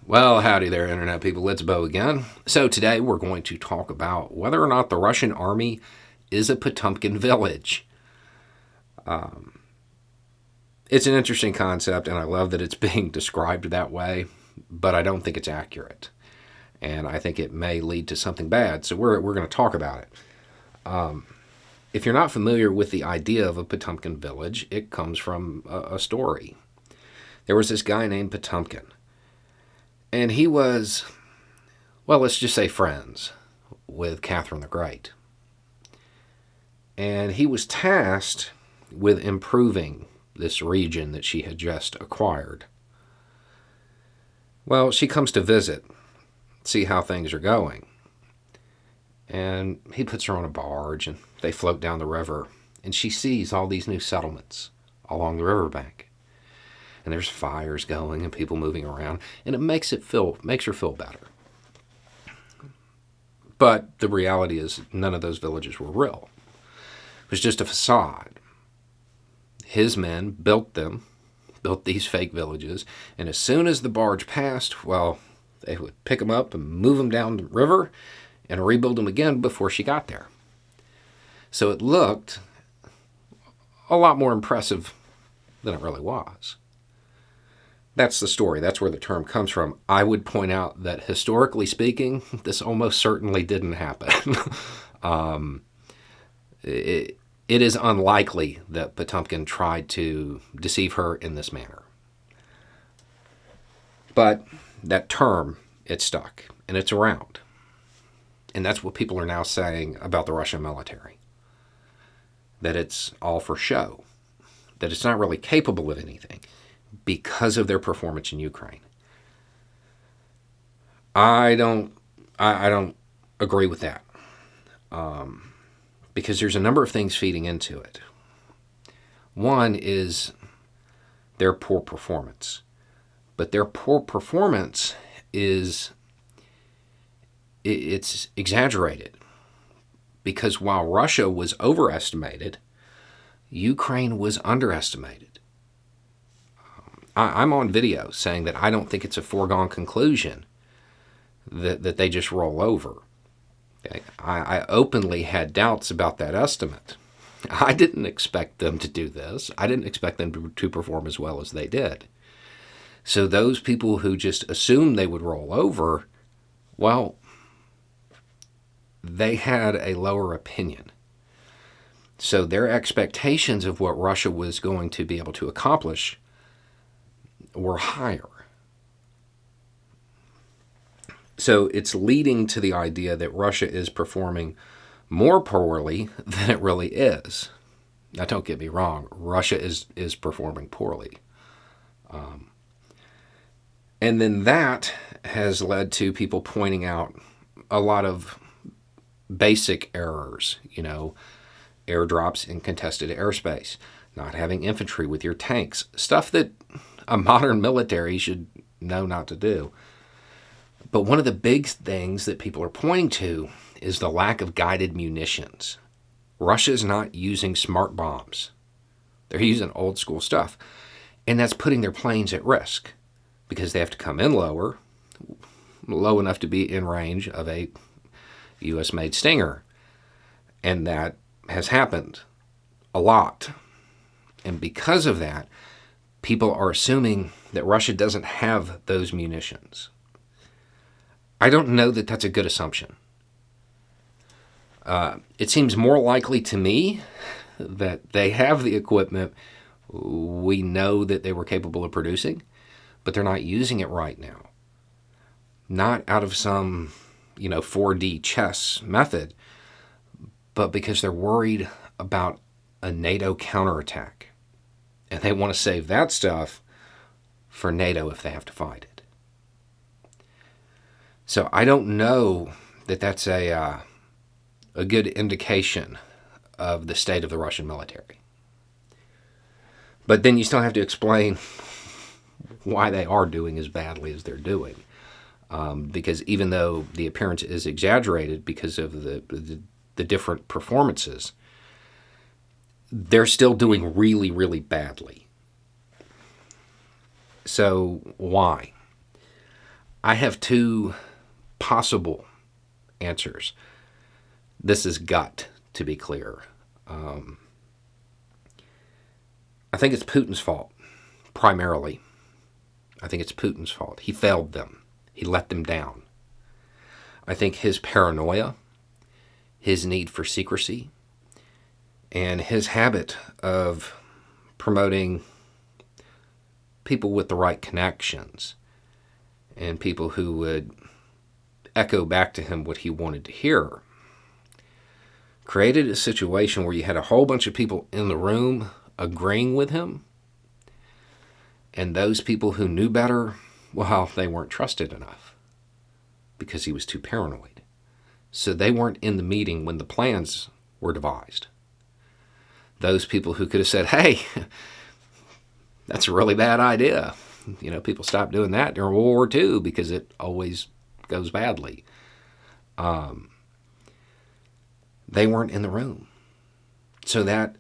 Well, howdy there, Internet people. It's Bo again. So, today we're going to talk about whether or not the Russian army is a Potemkin Village. It's an interesting concept, and I love that it's being described that way, but I don't think it's accurate. And I think it may lead to something bad, so we're going to talk about it. If you're not familiar with the idea of a Potemkin Village, it comes from a story. There was this guy named Potemkin. And he was, well, let's just say friends with Catherine the Great. And he was tasked with improving this region that she had just acquired. Well, she comes to visit, see how things are going. And he puts her on a barge and they float down the river. And she sees all these new settlements along the riverbank. And there's fires going and people moving around, and it makes her feel better. But the reality is none of those villages were real. It was just a facade. His men built these fake villages, and as soon as the barge passed, well, they would pick them up and move them down the river and rebuild them again before she got there. So it looked a lot more impressive than it really was. That's the story. That's where the term comes from. I would point out that historically speaking, this almost certainly didn't happen. It is unlikely that Potemkin tried to deceive her in this manner. But that term, it stuck, and it's around. And that's what people are now saying about the Russian military. That it's all for show. That it's not really capable of anything, because of their performance in Ukraine. I don't agree with that, because there's a number of things feeding into it. One is their poor performance, but their poor performance it's exaggerated, because while Russia was overestimated, Ukraine was underestimated. I'm on video saying that I don't think it's a foregone conclusion that they just roll over. Okay? I openly had doubts about that estimate. I didn't expect them to do this. I didn't expect them to perform as well as they did. So those people who just assumed they would roll over, well, they had a lower opinion. So their expectations of what Russia was going to be able to accomplish were higher. So it's leading to the idea that Russia is performing more poorly than it really is. Now, don't get me wrong, Russia is performing poorly. And then that has led to people pointing out a lot of basic errors, airdrops in contested airspace, not having infantry with your tanks, stuff that a modern military should know not to do. But one of the big things that people are pointing to is the lack of guided munitions. Russia's not using smart bombs. They're using old school stuff. And that's putting their planes at risk because they have to come in low enough to be in range of a U.S.-made Stinger. And that has happened a lot. And because of that, people are assuming that Russia doesn't have those munitions. I don't know that that's a good assumption. It seems more likely to me that they have the equipment we know that they were capable of producing, but they're not using it right now. Not out of some, 4D chess method, but because they're worried about a NATO counterattack. And they want to save that stuff for NATO if they have to fight it. So I don't know that that's a good indication of the state of the Russian military. But then you still have to explain why they are doing as badly as they're doing. Because even though the appearance is exaggerated because of the different performances, they're still doing really, really badly. So why? I have two possible answers. This is gut, to be clear. I think it's Putin's fault, primarily. I think it's Putin's fault. He failed them. He let them down. I think his paranoia, his need for secrecy, and his habit of promoting people with the right connections and people who would echo back to him what he wanted to hear created a situation where you had a whole bunch of people in the room agreeing with him, and those people who knew better, well, they weren't trusted enough because he was too paranoid. So they weren't in the meeting when the plans were devised. Those people who could have said, hey, that's a really bad idea. People stopped doing that during World War II because it always goes badly. They weren't in the room. So that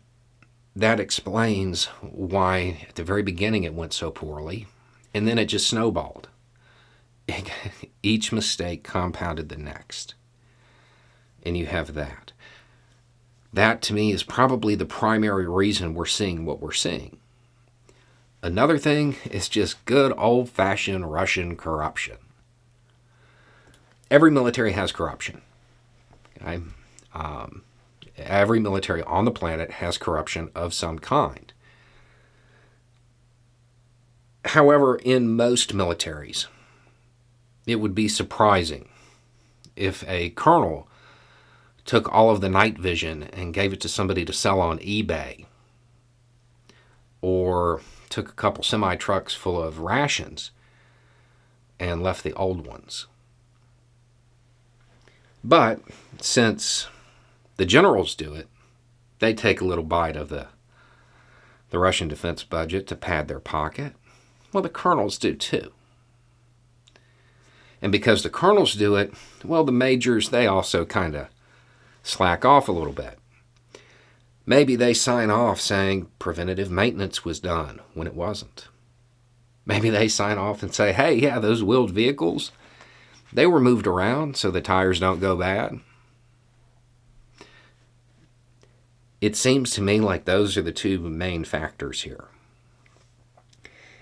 explains why at the very beginning it went so poorly, and then it just snowballed. Each mistake compounded the next. And you have that. That, to me, is probably the primary reason we're seeing what we're seeing. Another thing is just good old-fashioned Russian corruption. Every military has corruption. Okay? Every military on the planet has corruption of some kind. However, in most militaries, it would be surprising if a colonel took all of the night vision and gave it to somebody to sell on eBay, or took a couple semi-trucks full of rations and left the old ones. But since the generals do it, they take a little bite of the Russian defense budget to pad their pocket. Well, the colonels do too. And because the colonels do it, well, the majors, they also kind of slack off a little bit. Maybe they sign off saying preventative maintenance was done when it wasn't. Maybe they sign off and say, hey, yeah, those wheeled vehicles, they were moved around so the tires don't go bad. It seems to me like those are the two main factors here.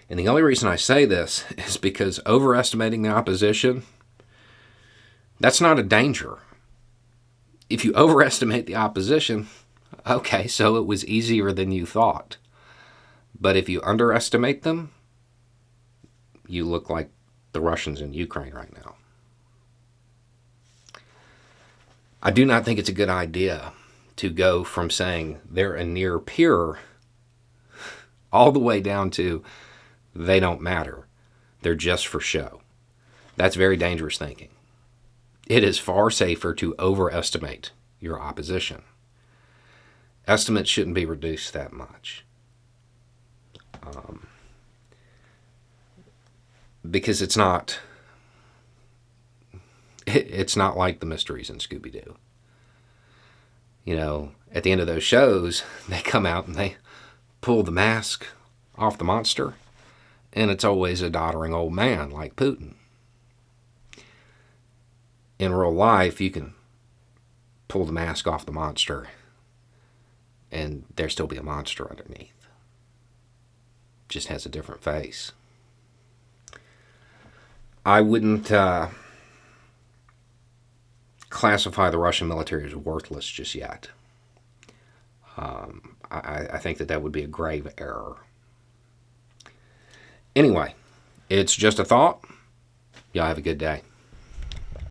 And the only reason I say this is because overestimating the opposition, that's not a danger. If you overestimate the opposition, okay, so it was easier than you thought. But if you underestimate them, you look like the Russians in Ukraine right now. I do not think it's a good idea to go from saying they're a near peer all the way down to they don't matter. They're just for show. That's very dangerous thinking. It is far safer to overestimate your opposition. Estimates shouldn't be reduced that much. Because it's not like the mysteries in Scooby-Doo. At the end of those shows, they come out and they pull the mask off the monster, and it's always a doddering old man like Putin. In real life, you can pull the mask off the monster and there still be a monster underneath. Just has a different face. I wouldn't classify the Russian military as worthless just yet. I think that would be a grave error. Anyway, it's just a thought. Y'all have a good day.